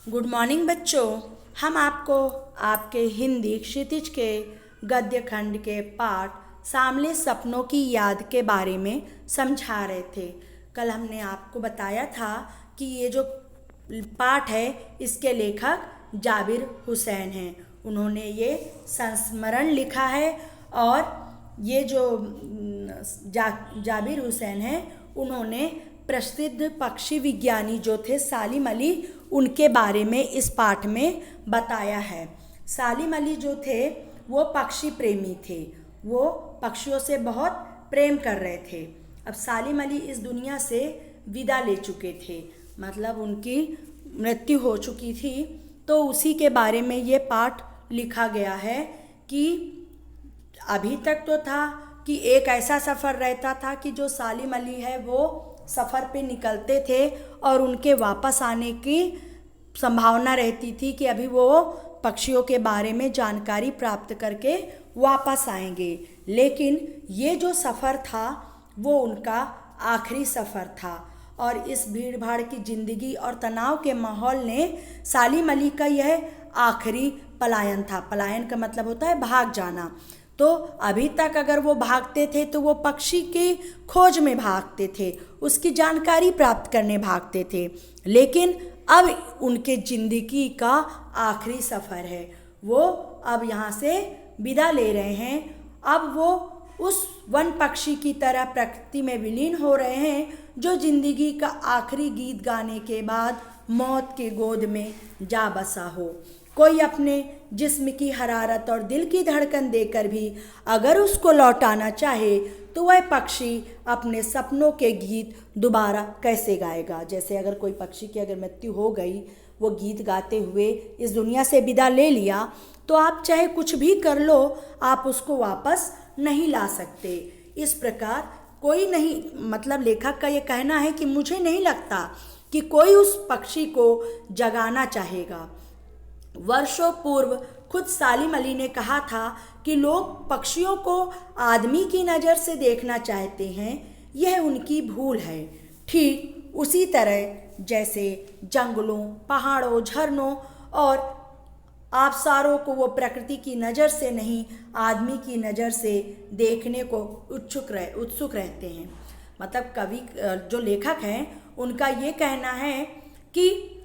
Good morning बच्चों। हम आपको आपके हिंदी क्षितिज के गद्य खंड के पाठ सामले सपनों की याद के बारे में समझा रहे थे। कल हमने आपको बताया था कि ये जो पाठ है इसके लेखक जाबिर हुसैन हैं। उन्होंने ये संस्मरण लिखा है और ये जो जाबिर हुसैन हैं उन्होंने प्रसिद्ध पक्षी विज्ञानी जो थे सालिम अली उनके बारे में इस पाठ में बताया है। सालिम अली जो थे वो पक्षी प्रेमी थे, वो पक्षियों से बहुत प्रेम कर रहे थे। अब सालिम अली इस दुनिया से विदा ले चुके थे, मतलब उनकी मृत्यु हो चुकी थी। तो उसी के बारे में ये पाठ लिखा गया है कि अभी तक तो था कि एक ऐसा सफ़र रहता था कि जो सालिम अली है वो सफ़र पे निकलते थे और उनके वापस आने की संभावना रहती थी कि अभी वो पक्षियों के बारे में जानकारी प्राप्त करके वापस आएंगे। लेकिन ये जो सफ़र था वो उनका आखिरी सफ़र था और इस भीड़ भाड़ की ज़िंदगी और तनाव के माहौल ने सालिम अली का यह आखिरी पलायन था। पलायन का मतलब होता है भाग जाना। तो अभी तक अगर वो भागते थे तो वो पक्षी की खोज में भागते थे, उसकी जानकारी प्राप्त करने भागते थे। लेकिन अब उनके ज़िंदगी का आखिरी सफ़र है, वो अब यहाँ से विदा ले रहे हैं। अब वो उस वन पक्षी की तरह प्रकृति में विलीन हो रहे हैं जो ज़िंदगी का आखिरी गीत गाने के बाद मौत के गोद में जा बसा हो। कोई अपने जिस्म की हरारत और दिल की धड़कन देकर भी अगर उसको लौटाना चाहे तो वह पक्षी अपने सपनों के गीत दोबारा कैसे गाएगा। जैसे अगर कोई पक्षी की अगर मृत्यु हो गई, वो गीत गाते हुए इस दुनिया से विदा ले लिया, तो आप चाहे कुछ भी कर लो, आप उसको वापस नहीं ला सकते। इस प्रकार कोई नहीं, मतलब लेखक का ये कहना है कि मुझे नहीं लगता कि कोई उस पक्षी को जगाना चाहेगा। वर्षों पूर्व खुद सालिम अली ने कहा था कि लोग पक्षियों को आदमी की नज़र से देखना चाहते हैं, यह उनकी भूल है। ठीक उसी तरह जैसे जंगलों, पहाड़ों, झरनों और आबशारों को वो प्रकृति की नज़र से नहीं, आदमी की नज़र से देखने को उत्सुक रहते हैं। मतलब कवि जो लेखक हैं उनका ये कहना है कि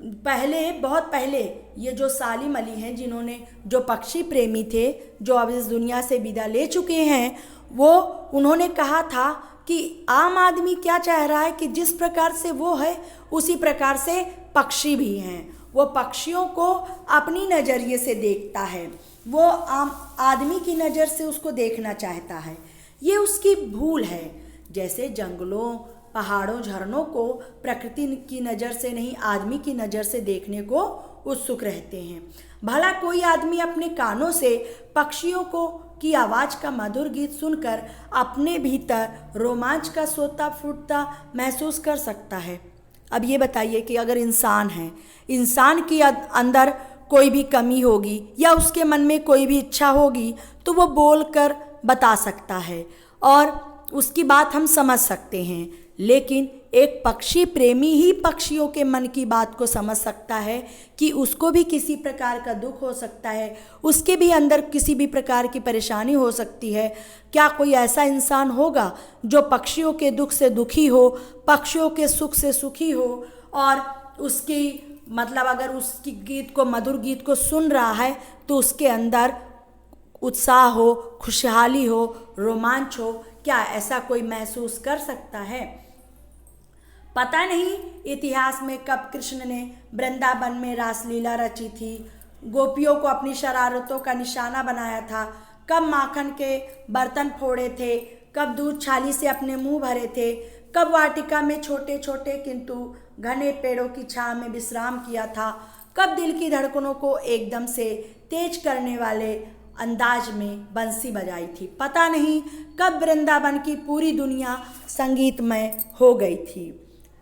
पहले, बहुत पहले ये जो सालिम अली हैं जिन्होंने, जो पक्षी प्रेमी थे, जो अब इस दुनिया से विदा ले चुके हैं, वो उन्होंने कहा था कि आम आदमी क्या चाह रहा है कि जिस प्रकार से वो है उसी प्रकार से पक्षी भी हैं। वो पक्षियों को अपनी नज़रिए से देखता है, वो आम आदमी की नज़र से उसको देखना चाहता है। ये उसकी भूल है। जैसे जंगलों, पहाड़ों, झरनों को प्रकृति की नज़र से नहीं, आदमी की नज़र से देखने को उत्सुक रहते हैं। भला कोई आदमी अपने कानों से पक्षियों को की आवाज़ का मधुर गीत सुनकर अपने भीतर रोमांच का सोता फूटता महसूस कर सकता है। अब ये बताइए कि अगर इंसान है, इंसान के अंदर कोई भी कमी होगी या उसके मन में कोई भी इच्छा होगी तो वो बोल कर बता सकता है और उसकी बात हम समझ सकते हैं। लेकिन एक पक्षी प्रेमी ही पक्षियों के मन की बात को समझ सकता है कि उसको भी किसी प्रकार का दुख हो सकता है, उसके भी अंदर किसी भी प्रकार की परेशानी हो सकती है। क्या कोई ऐसा इंसान होगा जो पक्षियों के दुख से दुखी हो, पक्षियों के सुख से सुखी हो और उसकी, मतलब अगर उसकी गीत को, मधुर गीत को सुन रहा है तो उसके अंदर उत्साह हो, खुशहाली हो, रोमांच हो? क्या ऐसा कोई महसूस कर सकता है? पता नहीं इतिहास में कब कृष्ण ने वृंदावन में रासलीला रची थी, गोपियों को अपनी शरारतों का निशाना बनाया था, कब माखन के बर्तन फोड़े थे, कब दूध छाली से अपने मुंह भरे थे, कब वाटिका में छोटे छोटे किंतु घने पेड़ों की छांव में विश्राम किया था, कब दिल की धड़कनों को एकदम से तेज करने वाले अंदाज में बंसी बजाई थी। पता नहीं कब वृंदावन की पूरी दुनिया संगीतमय हो गई थी।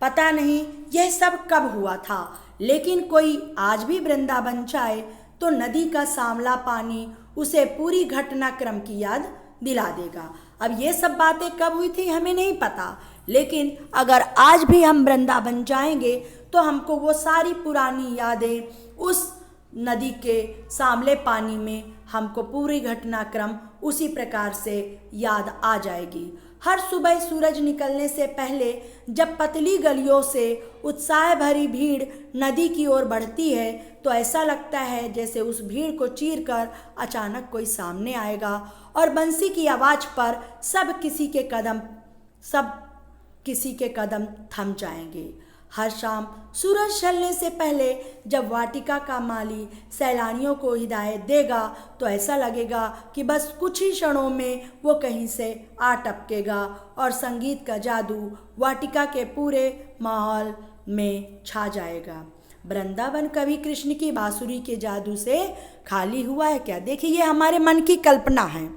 पता नहीं यह सब कब हुआ था। लेकिन कोई आज भी वृंदावन जाए तो नदी का सांवला पानी उसे पूरी घटनाक्रम की याद दिला देगा। अब ये सब बातें कब हुई थी हमें नहीं पता, लेकिन अगर आज भी हम वृंदावन जाएंगे तो हमको वो सारी पुरानी यादें उस नदी के सांवले पानी में हमको पूरी घटनाक्रम उसी प्रकार से याद आ जाएगी। हर सुबह सूरज निकलने से पहले जब पतली गलियों से उत्साह भरी भीड़ नदी की ओर बढ़ती है तो ऐसा लगता है जैसे उस भीड़ को चीरकर अचानक कोई सामने आएगा और बंसी की आवाज़ पर सब किसी के कदम थम जाएंगे। हर शाम सूरज ढलने से पहले जब वाटिका का माली सैलानियों को हिदायत देगा तो ऐसा लगेगा कि बस कुछ ही क्षणों में वो कहीं से आ टपकेगा और संगीत का जादू वाटिका के पूरे माहौल में छा जाएगा। वृंदावन कभी कृष्ण की बांसुरी के जादू से खाली हुआ है क्या? देखिए, ये हमारे मन की कल्पना है।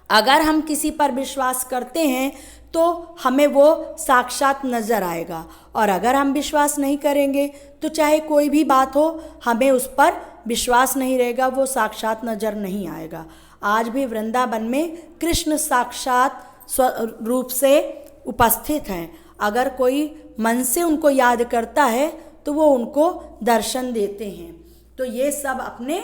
अगर हम किसी पर विश्वास करते हैं तो हमें वो साक्षात नज़र आएगा, और अगर हम विश्वास नहीं करेंगे तो चाहे कोई भी बात हो हमें उस पर विश्वास नहीं रहेगा, वो साक्षात नज़र नहीं आएगा। आज भी वृंदावन में कृष्ण साक्षात रूप से उपस्थित हैं। अगर कोई मन से उनको याद करता है तो वो उनको दर्शन देते हैं। तो ये सब अपने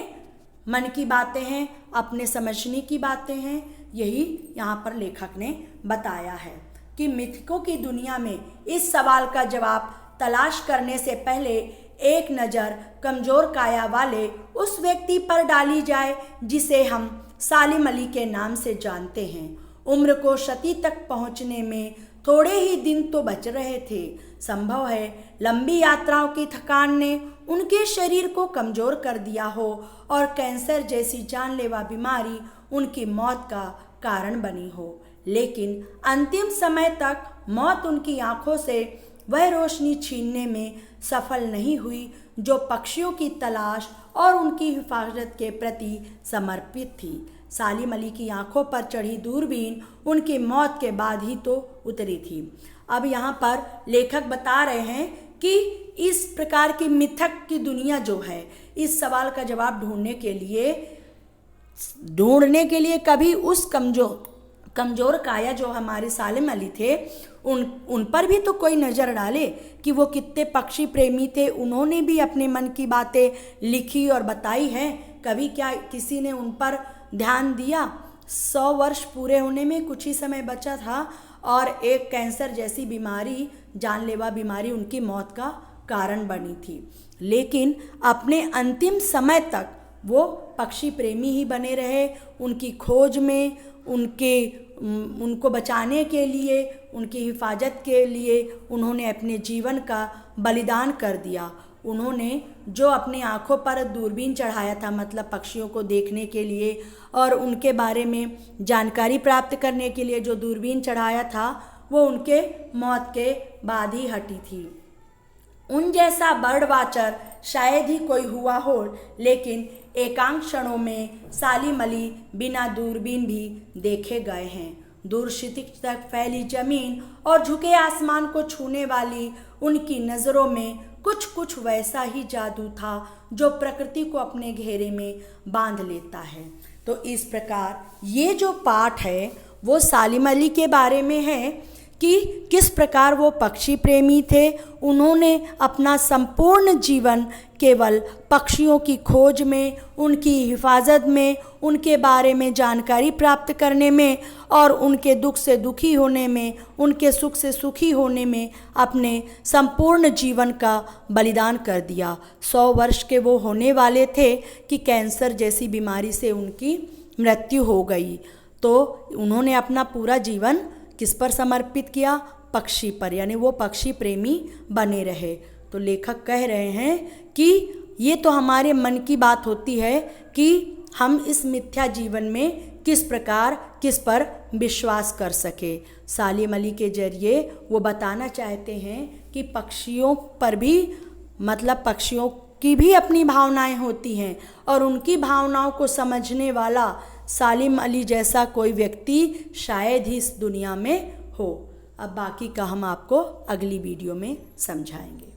मन की बातें हैं, अपने समझने की बातें हैं। यही यहाँ पर लेखक ने बताया है कि मिथकों की दुनिया में इस सवाल का जवाब तलाश करने से पहले एक नज़र कमज़ोर काया वाले उस व्यक्ति पर डाली जाए जिसे हम सालिम अली के नाम से जानते हैं। उम्र को शती तक पहुँचने में थोड़े ही दिन तो बच रहे थे। संभव है लंबी यात्राओं की थकान ने उनके शरीर को कमज़ोर कर दिया हो और कैंसर जैसी जानलेवा बीमारी उनकी मौत का कारण बनी हो, लेकिन अंतिम समय तक मौत उनकी आंखों से वह रोशनी छीनने में सफल नहीं हुई जो पक्षियों की तलाश और उनकी हिफाजत के प्रति समर्पित थी। सालिम अली की आंखों पर चढ़ी दूरबीन उनकी मौत के बाद ही तो उतरी थी। अब यहाँ पर लेखक बता रहे हैं कि इस प्रकार की मिथक की दुनिया जो है, इस सवाल का जवाब ढूंढने के लिए कभी उस कमज़ोर काया जो हमारे सालिम अली थे उन पर भी तो कोई नज़र डाले कि वो कितने पक्षी प्रेमी थे। उन्होंने भी अपने मन की बातें लिखी और बताई हैं। कभी क्या किसी ने उन पर ध्यान दिया? 100 वर्ष पूरे होने में कुछ ही समय बचा था और एक कैंसर जैसी बीमारी, जानलेवा बीमारी उनकी मौत का कारण बनी थी, लेकिन अपने अंतिम समय तक वो पक्षी प्रेमी ही बने रहे। उनकी खोज में, उनको बचाने के लिए, उनकी हिफाजत के लिए उन्होंने अपने जीवन का बलिदान कर दिया। उन्होंने जो अपनी आँखों पर दूरबीन चढ़ाया था, मतलब पक्षियों को देखने के लिए और उनके बारे में जानकारी प्राप्त करने के लिए जो दूरबीन चढ़ाया था, वो उनके मौत के बाद ही हटी थी। उन जैसा बर्ड वाचर शायद ही कोई हुआ हो, लेकिन एकांत क्षणों में सालिम अली बिना दूरबीन भी देखे गए हैं। दूर क्षितिज तक फैली जमीन और झुके आसमान को छूने वाली उनकी नज़रों में कुछ वैसा ही जादू था जो प्रकृति को अपने घेरे में बांध लेता है। तो इस प्रकार ये जो पाठ है वो सालिम अली के बारे में है कि किस प्रकार वो पक्षी प्रेमी थे। उन्होंने अपना संपूर्ण जीवन केवल पक्षियों की खोज में, उनकी हिफाजत में, उनके बारे में जानकारी प्राप्त करने में और उनके दुख से दुखी होने में, उनके सुख से सुखी होने में अपने संपूर्ण जीवन का बलिदान कर दिया। 100 वर्ष के वो होने वाले थे कि कैंसर जैसी बीमारी से उनकी मृत्यु हो गई। तो उन्होंने अपना पूरा जीवन किस पर समर्पित किया? पक्षी पर, यानी वो पक्षी प्रेमी बने रहे। तो लेखक कह रहे हैं कि ये तो हमारे मन की बात होती है कि हम इस मिथ्या जीवन में किस प्रकार किस पर विश्वास कर सके। सालिम अली के जरिए वो बताना चाहते हैं कि पक्षियों पर भी, मतलब पक्षियों की भी अपनी भावनाएं होती हैं और उनकी भावनाओं को समझने वाला सालिम अली जैसा कोई व्यक्ति शायद ही इस दुनिया में हो। अब बाकी का हम आपको अगली वीडियो में समझाएंगे।